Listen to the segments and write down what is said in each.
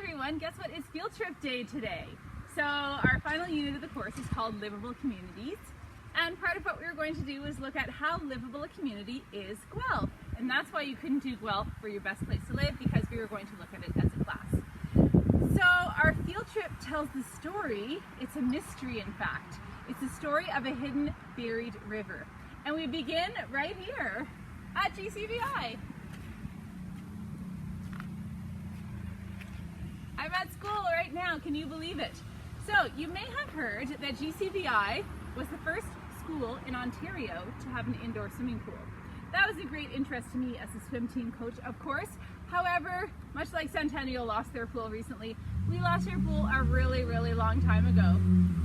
everyone, guess what? It's field trip day today. So our final unit of the course is called Livable Communities. And part of what we were going to do is look at how livable a community is Guelph. And that's why you couldn't do Guelph for your best place to live, because we were going to look at it as a class. So our field trip tells the story, it's a mystery in fact. It's the story of a hidden, buried river. And we begin right here at GCVI. I'm at school right now, can you believe it? So you may have heard that GCVI was the first school in Ontario to have an indoor swimming pool. That was a great interest to me as a swim team coach, of course. However, much like Centennial lost their pool recently, we lost our pool a really, really long time ago.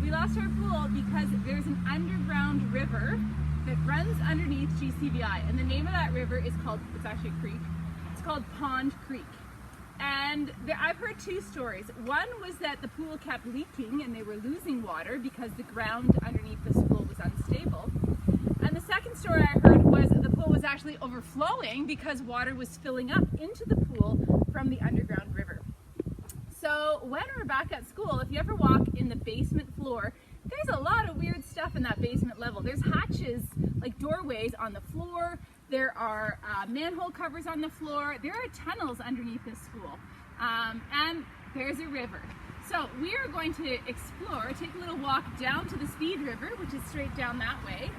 We lost our pool because there's an underground river that runs underneath GCVI, and the name of that river is called, it's actually a creek, it's called Pond Creek. And I've heard two stories. One was that the pool kept leaking and they were losing water because the ground underneath the school was unstable. And the second story I heard was that the pool was actually overflowing because water was filling up into the pool from the underground river. So when we're back at school, if you ever walk in the basement floor, there's a lot of weird stuff in that basement level. There's hatches, like doorways on the floor. There are manhole covers on the floor. There are tunnels underneath this school. And there's a river. So we are going to explore, take a little walk down to the Speed River, which is straight down that way,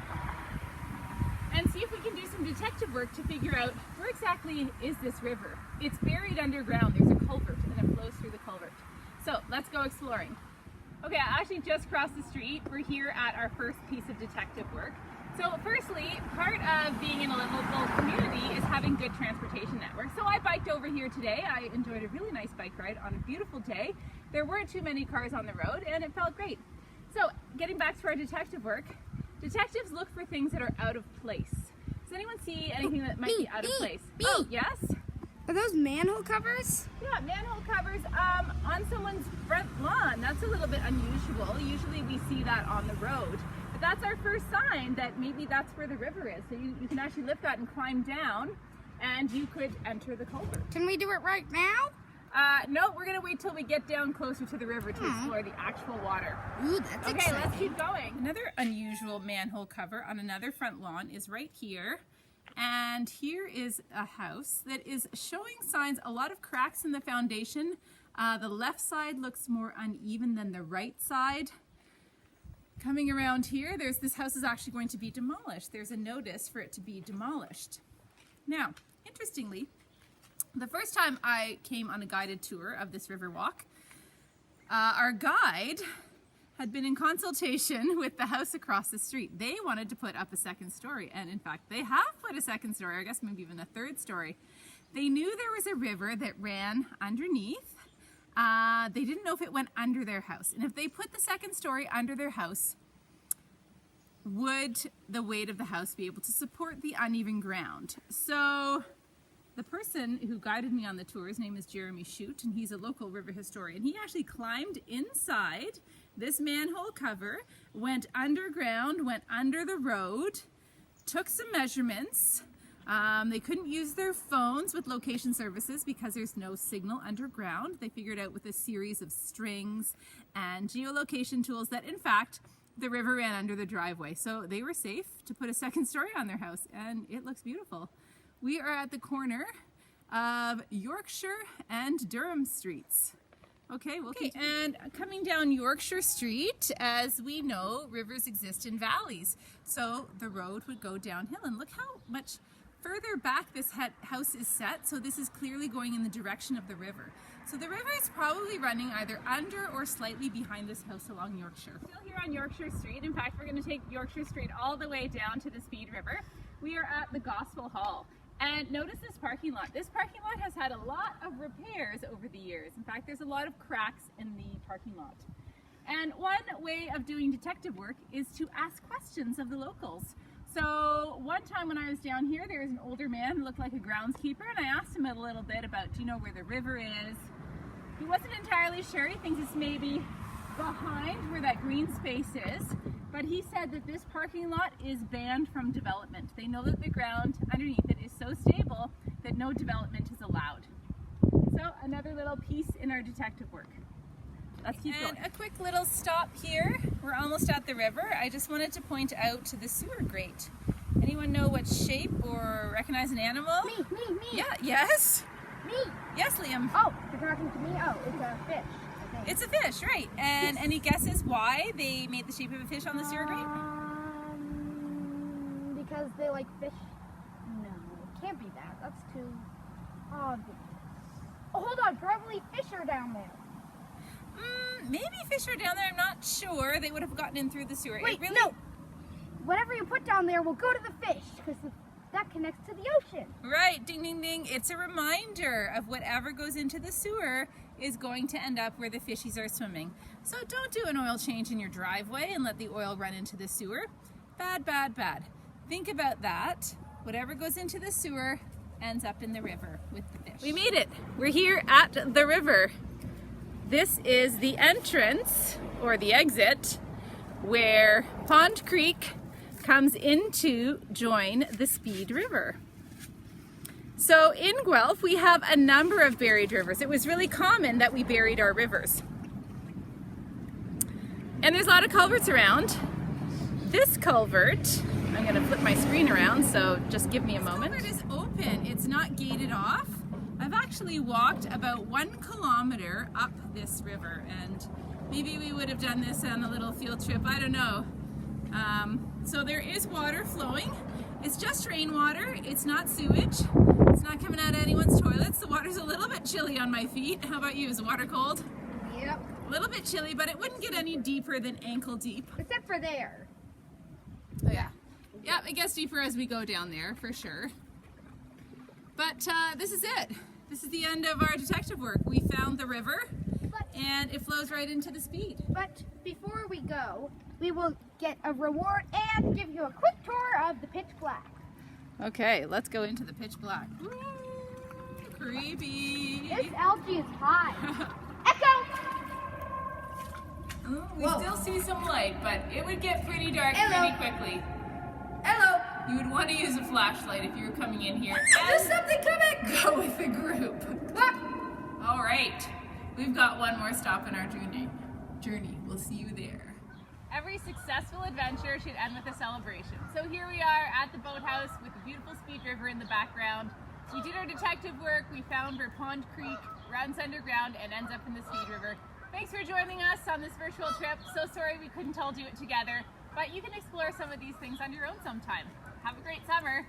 and see if we can do some detective work to figure out where exactly is this river. It's buried underground. There's a culvert and it flows through the culvert. So let's go exploring. Okay, I actually just crossed the street. We're here at our first piece of detective work. So firstly, part of being in a livable community is having good transportation networks. So I biked over here today. I enjoyed a really nice bike ride on a beautiful day. There weren't too many cars on the road and it felt great. So getting back to our detective work, detectives look for things that are out of place. Does anyone see anything that might be out of place? Oh, yes? Are those manhole covers? Yeah, manhole covers on someone's front lawn. That's a little bit unusual. Usually we see that on the road. But that's our first sign that maybe that's where the river is. So you can actually lift that and climb down and you could enter the culvert. Can we do it right now? No, we're gonna wait till we get down closer to the river to explore the actual water. Ooh, that's okay, exciting. Let's keep going. Another unusual manhole cover on another front lawn is right here. And here is a house that is showing signs, a lot of cracks in the foundation. The left side looks more uneven than the right side. Coming around here, this house is actually going to be demolished. There's a notice for it to be demolished. Now, interestingly, the first time I came on a guided tour of this river walk, our guide had been in consultation with the house across the street. They wanted to put up a second story, and in fact, they have put a second story, I guess maybe even a third story. They knew there was a river that ran underneath. They didn't know if it went under their house. And if they put the second story under their house, would the weight of the house be able to support the uneven ground? So the person who guided me on the tour, his name is Jeremy Shute, and he's a local river historian. He actually climbed inside this manhole cover, went underground, went under the road, took some measurements. They couldn't use their phones with location services because there's no signal underground. They figured out with a series of strings and geolocation tools that in fact the river ran under the driveway. So they were safe to put a second story on their house, and it looks beautiful. We are at the corner of Yorkshire and Durham Streets. Okay, and coming down Yorkshire Street, as we know, rivers exist in valleys. So the road would go downhill, and look how much further back this house is set. So this is clearly going in the direction of the river. So the river is probably running either under or slightly behind this house along Yorkshire. Still here on Yorkshire Street. In fact, we're going to take Yorkshire Street all the way down to the Speed River. We are at the Gospel Hall. And notice this parking lot. This parking lot has had a lot of repairs over the years. In fact, there's a lot of cracks in the parking lot. And one way of doing detective work is to ask questions of the locals. So one time when I was down here, there was an older man who looked like a groundskeeper, and I asked him a little bit about, do you know where the river is? He wasn't entirely sure. He thinks it's maybe behind where that green space is. But he said that this parking lot is banned from development. They know that the ground underneath it is so stable that no development is allowed. So another little piece in our detective work. Let's keep going. And a quick little stop here. We're almost at the river. I just wanted to point out to the sewer grate. Anyone know what shape or recognize an animal? Me. Yeah, yes? Me. Yes, Liam. Oh, you're talking to me? Oh, it's a fish, I think. It's a fish, right. And any guesses why they made the shape of a fish on the sewer grate? Because they like fish. No, it can't be that. That's too obvious. Oh, hold on. Probably fish are down there. Maybe fish are down there. I'm not sure. They would have gotten in through the sewer. Wait, no. Whatever you put down there will go to the fish because that connects to the ocean. Right. Ding, ding, ding. It's a reminder of whatever goes into the sewer is going to end up where the fishies are swimming. So don't do an oil change in your driveway and let the oil run into the sewer. Bad, bad, bad. Think about that. Whatever goes into the sewer ends up in the river with the fish. We made it. We're here at the river. This is the entrance or the exit where Pond Creek comes in to join the Speed River. So in Guelph, we have a number of buried rivers. It was really common that we buried our rivers. And there's a lot of culverts around. This culvert, I'm gonna flip my screen around, so just give me a moment. This culvert is open, it's not gated off. I've actually walked about 1 kilometer up this river, and maybe we would have done this on a little field trip, I don't know. So there is water flowing. It's just rainwater, it's not sewage. It's not coming out of anyone's toilets. The water's a little bit chilly on my feet. How about you? Is the water cold? Yep. A little bit chilly, but it wouldn't get any deeper than ankle deep. Except for there. Oh yeah. Yeah, it gets deeper as we go down there, for sure. But this is it. This is the end of our detective work. We found the river, and it flows right into the Speed. But before we go, we will get a reward and give you a quick tour of the pitch black. Okay, let's go into the pitch black. Ooh, creepy. This algae is high. Echo! Oh, we still see some light, but it would get pretty dark pretty quickly. Hello! You would want to use a flashlight if you were coming in here. There's something coming! Go with the group. All right, we've got one more stop in our journey. We'll see you there. Every successful adventure should end with a celebration. So here we are at the boathouse with the beautiful Speed River in the background. We did our detective work. We found where Pond Creek runs underground and ends up in the Speed River. Thanks for joining us on this virtual trip. So sorry we couldn't all do it together, but you can explore some of these things on your own sometime. Have a great summer.